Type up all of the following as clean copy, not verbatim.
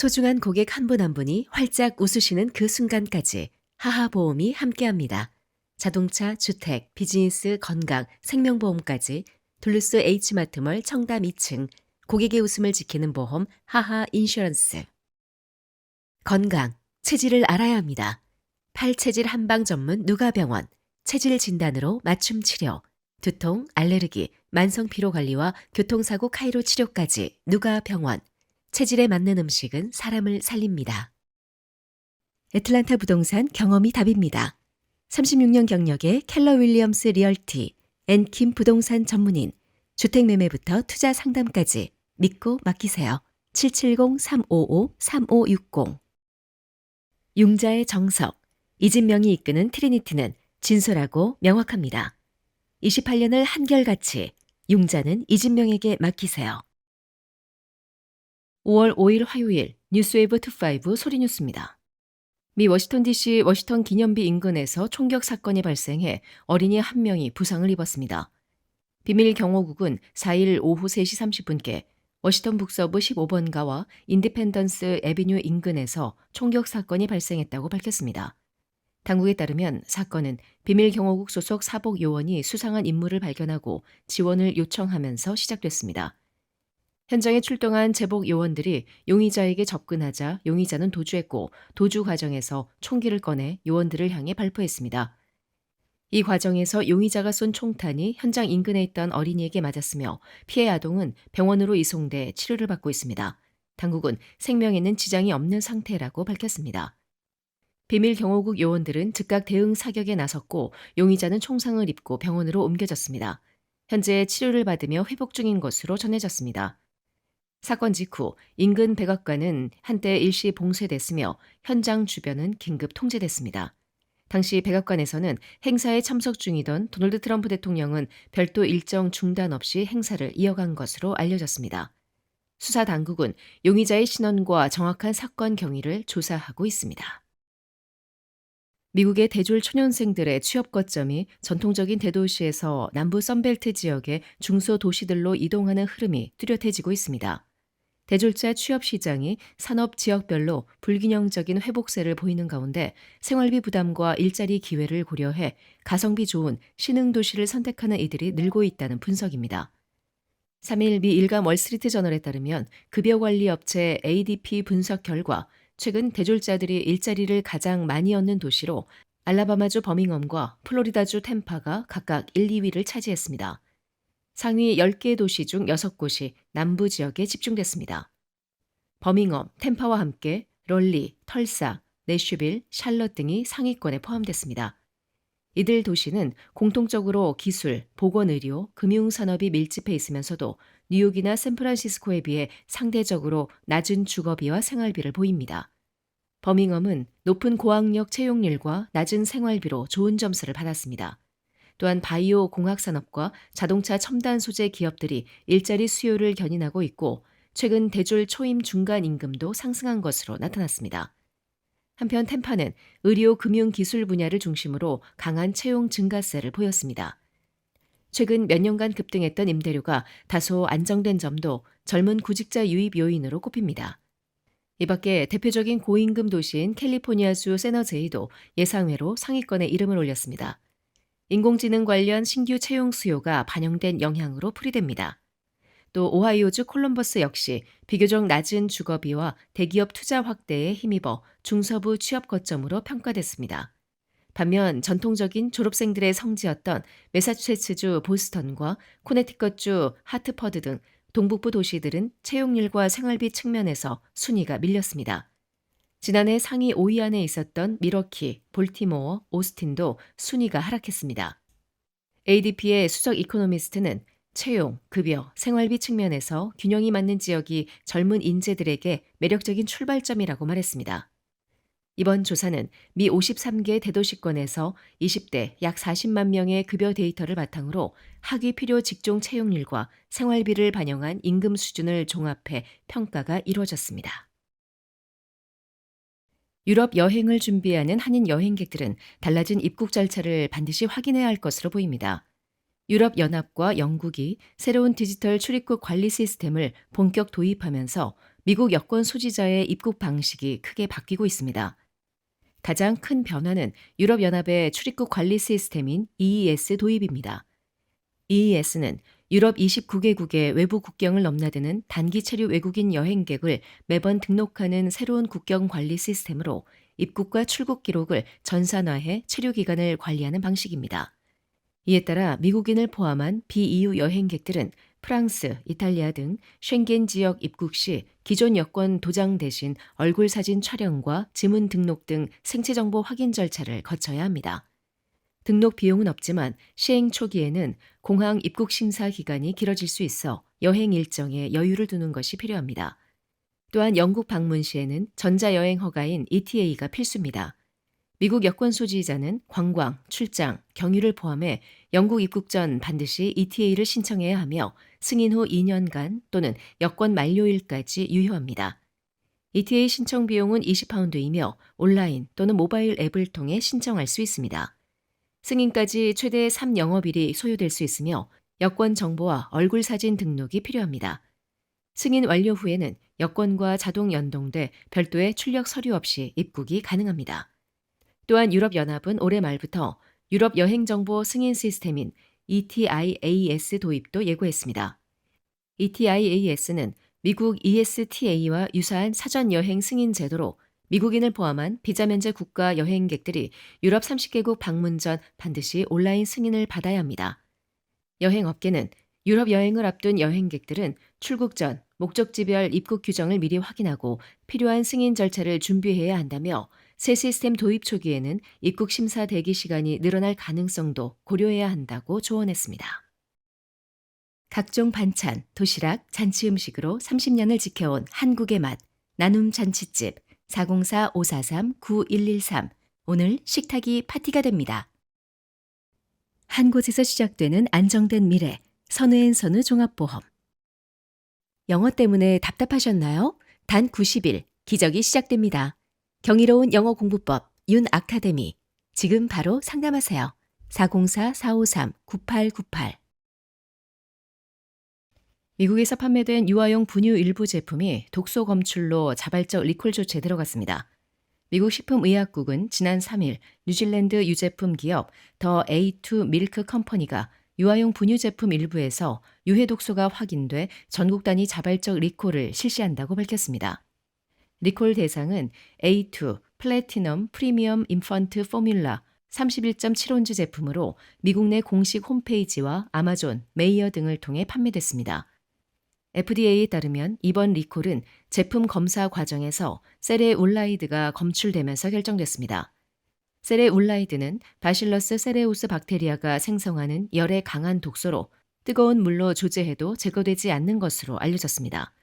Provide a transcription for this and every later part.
소중한 고객 한 분 한 분이 활짝 웃으시는 그 순간까지 하하보험이 함께합니다. 자동차, 주택, 비즈니스, 건강, 생명보험까지 둘루스 H마트몰 청담 2층 고객의 웃음을 지키는 보험 하하 인슈런스. 건강, 체질을 알아야 합니다. 팔체질 한방 전문 누가병원, 체질 진단으로 맞춤 치료, 두통, 알레르기, 만성 피로 관리와 교통사고 카이로 치료까지 누가병원. 체질에 맞는 음식은 사람을 살립니다. 애틀란타 부동산 경험이 답입니다. 36년 경력의 켈러 윌리엄스 리얼티, 앤킴 부동산 전문인, 주택매매부터 투자 상담까지 믿고 맡기세요. 770-355-3560. 융자의 정석, 이진명이 이끄는 트리니티는 진솔하고 명확합니다. 28년을 한결같이 융자는 이진명에게 맡기세요. 5월 5일 화요일 뉴스웨이브 25 소리뉴스입니다. 미 워싱턴 DC 워싱턴 기념비 인근에서 총격 사건이 발생해 어린이 1명이 부상을 입었습니다. 비밀 경호국은 4일 오후 3시 30분께 워싱턴 북서부 15번가와 인디펜던스 애비뉴 인근에서 총격 사건이 발생했다고 밝혔습니다. 당국에 따르면 사건은 비밀 경호국 소속 사복 요원이 수상한 인물을 발견하고 지원을 요청하면서 시작됐습니다. 현장에 출동한 제복 요원들이 용의자에게 접근하자 용의자는 도주했고 도주 과정에서 총기를 꺼내 요원들을 향해 발포했습니다. 이 과정에서 용의자가 쏜 총탄이 현장 인근에 있던 어린이에게 맞았으며 피해 아동은 병원으로 이송돼 치료를 받고 있습니다. 당국은 생명에는 지장이 없는 상태라고 밝혔습니다. 비밀 경호국 요원들은 즉각 대응 사격에 나섰고 용의자는 총상을 입고 병원으로 옮겨졌습니다. 현재 치료를 받으며 회복 중인 것으로 전해졌습니다. 사건 직후 인근 백악관은 한때 일시 봉쇄됐으며 현장 주변은 긴급 통제됐습니다. 당시 백악관에서는 행사에 참석 중이던 도널드 트럼프 대통령은 별도 일정 중단 없이 행사를 이어간 것으로 알려졌습니다. 수사 당국은 용의자의 신원과 정확한 사건 경위를 조사하고 있습니다. 미국의 대졸 초년생들의 취업 거점이 전통적인 대도시에서 남부 선벨트 지역의 중소도시들로 이동하는 흐름이 뚜렷해지고 있습니다. 대졸자 취업 시장이 산업 지역별로 불균형적인 회복세를 보이는 가운데 생활비 부담과 일자리 기회를 고려해 가성비 좋은 신흥도시를 선택하는 이들이 늘고 있다는 분석입니다. 3일 미 일간 월스트리트 저널에 따르면 급여관리 업체 ADP 분석 결과 최근 대졸자들이 일자리를 가장 많이 얻는 도시로 알라바마주 버밍엄과 플로리다주 템파가 각각 1, 2위를 차지했습니다. 상위 10개 도시 중 6곳이 남부 지역에 집중됐습니다. 버밍엄, 템파와 함께 럴리, 털사, 내슈빌, 샬럿 등이 상위권에 포함됐습니다. 이들 도시는 공통적으로 기술, 보건의료, 금융산업이 밀집해 있으면서도 뉴욕이나 샌프란시스코에 비해 상대적으로 낮은 주거비와 생활비를 보입니다. 버밍엄은 높은 고학력 채용률과 낮은 생활비로 좋은 점수를 받았습니다. 또한 바이오 공학산업과 자동차 첨단 소재 기업들이 일자리 수요를 견인하고 있고 최근 대졸 초임 중간 임금도 상승한 것으로 나타났습니다. 한편 템파는 의료 금융 기술 분야를 중심으로 강한 채용 증가세를 보였습니다. 최근 몇 년간 급등했던 임대료가 다소 안정된 점도 젊은 구직자 유입 요인으로 꼽힙니다. 이 밖에 대표적인 고임금 도시인 캘리포니아주 세너제이도 예상외로 상위권에 이름을 올렸습니다. 인공지능 관련 신규 채용 수요가 반영된 영향으로 풀이됩니다. 또 오하이오주 콜럼버스 역시 비교적 낮은 주거비와 대기업 투자 확대에 힘입어 중서부 취업 거점으로 평가됐습니다. 반면 전통적인 졸업생들의 성지였던 매사추세츠주 보스턴과 코네티컷주 하트퍼드 등 동북부 도시들은 채용률과 생활비 측면에서 순위가 밀렸습니다. 지난해 상위 5위 안에 있었던 미러키, 볼티모어, 오스틴도 순위가 하락했습니다. ADP의 수석 이코노미스트는 채용, 급여, 생활비 측면에서 균형이 맞는 지역이 젊은 인재들에게 매력적인 출발점이라고 말했습니다. 이번 조사는 미 53개 대도시권에서 20대 약 40만 명의 급여 데이터를 바탕으로 학위 필요 직종 채용률과 생활비를 반영한 임금 수준을 종합해 평가가 이루어졌습니다. 유럽 여행을 준비하는 한인 여행객들은 달라진 입국 절차를 반드시 확인해야 할 것으로 보입니다. 유럽연합과 영국이 새로운 디지털 출입국 관리 시스템을 본격 도입하면서 미국 여권 소지자의 입국 방식이 크게 바뀌고 있습니다. 가장 큰 변화는 유럽연합의 출입국 관리 시스템인 EES 도입입니다. EES는 유럽 29개국의 외부 국경을 넘나드는 단기 체류 외국인 여행객을 매번 등록하는 새로운 국경 관리 시스템으로 입국과 출국 기록을 전산화해 체류 기간을 관리하는 방식입니다. 이에 따라 미국인을 포함한 비EU 여행객들은 프랑스, 이탈리아 등 쉥겐 지역 입국 시 기존 여권 도장 대신 얼굴 사진 촬영과 지문 등록 등 생체 정보 확인 절차를 거쳐야 합니다. 등록 비용은 없지만 시행 초기에는 공항 입국 심사 기간이 길어질 수 있어 여행 일정에 여유를 두는 것이 필요합니다. 또한 영국 방문 시에는 전자여행 허가인 ETA가 필수입니다. 미국 여권 소지자는 관광, 출장, 경유를 포함해 영국 입국 전 반드시 ETA를 신청해야 하며 승인 후 2년간 또는 여권 만료일까지 유효합니다. ETA 신청 비용은 20파운드이며 온라인 또는 모바일 앱을 통해 신청할 수 있습니다. 승인까지 최대 3영업일이 소요될 수 있으며 여권 정보와 얼굴 사진 등록이 필요합니다. 승인 완료 후에는 여권과 자동 연동돼 별도의 출력 서류 없이 입국이 가능합니다. 또한 유럽연합은 올해 말부터 유럽 여행정보 승인 시스템인 ETIAS 도입도 예고했습니다. ETIAS는 미국 ESTA와 유사한 사전 여행 승인 제도로 미국인을 포함한 비자 면제 국가 여행객들이 유럽 30개국 방문 전 반드시 온라인 승인을 받아야 합니다. 여행업계는 유럽 여행을 앞둔 여행객들은 출국 전 목적지별 입국 규정을 미리 확인하고 필요한 승인 절차를 준비해야 한다며 새 시스템 도입 초기에는 입국 심사 대기 시간이 늘어날 가능성도 고려해야 한다고 조언했습니다. 각종 반찬, 도시락, 잔치 음식으로 30년을 지켜온 한국의 맛, 나눔 잔치집 404-543-9113. 오늘 식탁이 파티가 됩니다. 한 곳에서 시작되는 안정된 미래, 선우앤선우 종합보험. 영어 때문에 답답하셨나요? 단 90일, 기적이 시작됩니다. 경이로운 영어 공부법, 윤 아카데미. 지금 바로 상담하세요. 404-453-9898. 미국에서 판매된 유아용 분유 일부 제품이 독소 검출로 자발적 리콜 조치에 들어갔습니다. 미국 식품의약국은 지난 3일 뉴질랜드 유제품 기업 더 A2 밀크 컴퍼니가 유아용 분유 제품 일부에서 유해 독소가 확인돼 전국 단위 자발적 리콜을 실시한다고 밝혔습니다. 리콜 대상은 A2 플래티넘 프리미엄 인펀트 포뮬라 31.7온즈 제품으로 미국 내 공식 홈페이지와 아마존, 메이어 등을 통해 판매됐습니다. FDA에 따르면 이번 리콜은 제품 검사 과정에서 세레울라이드가 검출되면서 결정됐습니다. 세레울라이드는 바실러스 세레우스 박테리아가 생성하는 열에 강한 독소로 뜨거운 물로 조제해도 제거되지 않는 것으로 알려졌습니다.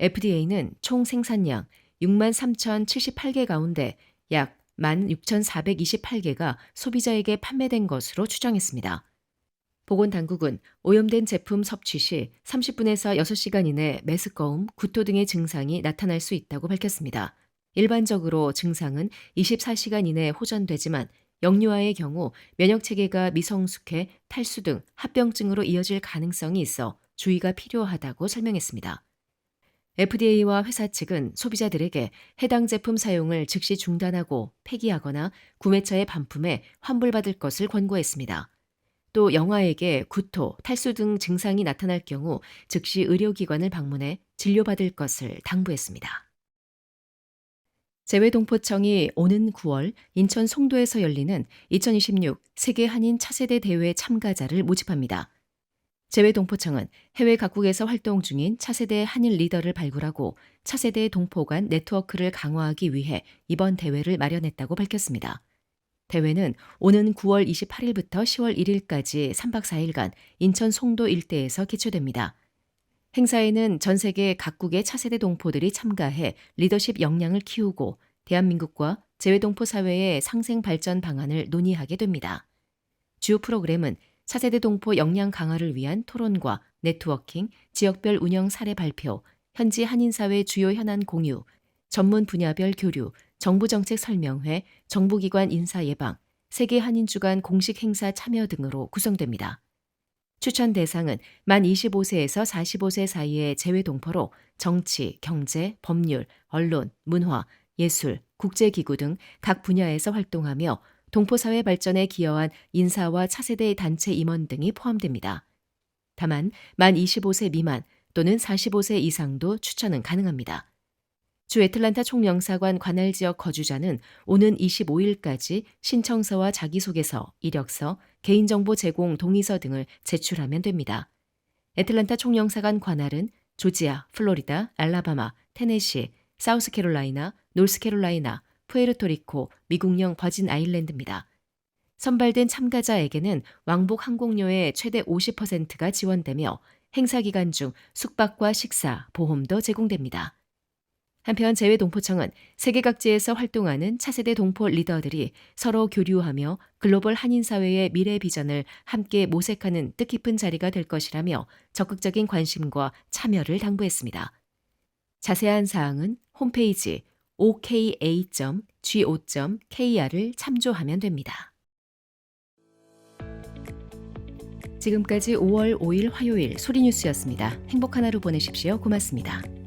FDA는 총 생산량 63,078개 가운데 약 16,428개가 소비자에게 판매된 것으로 추정했습니다. 보건당국은 오염된 제품 섭취 시 30분에서 6시간 이내 메스꺼움, 구토 등의 증상이 나타날 수 있다고 밝혔습니다. 일반적으로 증상은 24시간 이내에 호전되지만 영유아의 경우 면역체계가 미성숙해 탈수 등 합병증으로 이어질 가능성이 있어 주의가 필요하다고 설명했습니다. FDA와 회사 측은 소비자들에게 해당 제품 사용을 즉시 중단하고 폐기하거나 구매처에 반품해 환불받을 것을 권고했습니다. 또 영아에게 구토, 탈수 등 증상이 나타날 경우 즉시 의료기관을 방문해 진료받을 것을 당부했습니다. 재외동포청이 오는 9월 인천 송도에서 열리는 2026 세계 한인 차세대 대회 참가자를 모집합니다. 재외동포청은 해외 각국에서 활동 중인 차세대 한인 리더를 발굴하고 차세대 동포 간 네트워크를 강화하기 위해 이번 대회를 마련했다고 밝혔습니다. 대회는 오는 9월 28일부터 10월 1일까지 3박 4일간 인천 송도 일대에서 개최됩니다. 행사에는 전 세계 각국의 차세대 동포들이 참가해 리더십 역량을 키우고 대한민국과 재외동포 사회의 상생 발전 방안을 논의하게 됩니다. 주요 프로그램은 차세대 동포 역량 강화를 위한 토론과 네트워킹, 지역별 운영 사례 발표, 현지 한인사회 주요 현안 공유, 전문 분야별 교류, 정부정책 설명회, 정부기관 인사 예방, 세계 한인 주간 공식 행사 참여 등으로 구성됩니다. 추천 대상은 만 25세에서 45세 사이의 재외 동포로 정치, 경제, 법률, 언론, 문화, 예술, 국제기구 등 각 분야에서 활동하며 동포사회 발전에 기여한 인사와 차세대 단체 임원 등이 포함됩니다. 다만 만 25세 미만 또는 45세 이상도 추천은 가능합니다. 주 애틀란타 총영사관 관할 지역 거주자는 오는 25일까지 신청서와 자기소개서, 이력서, 개인정보 제공 동의서 등을 제출하면 됩니다. 애틀란타 총영사관 관할은 조지아, 플로리다, 알라바마, 테네시, 사우스캐롤라이나, 노스캐롤라이나, 푸에르토리코, 미국령 버진 아일랜드입니다. 선발된 참가자에게는 왕복 항공료의 최대 50%가 지원되며 행사 기간 중 숙박과 식사, 보험도 제공됩니다. 한편 재외동포청은 세계 각지에서 활동하는 차세대 동포 리더들이 서로 교류하며 글로벌 한인사회의 미래 비전을 함께 모색하는 뜻깊은 자리가 될 것이라며 적극적인 관심과 참여를 당부했습니다. 자세한 사항은 홈페이지 oka.go.kr을 참조하면 됩니다. 지금까지 5월 5일 화요일 소리뉴스였습니다. 행복한 하루 보내십시오. 고맙습니다.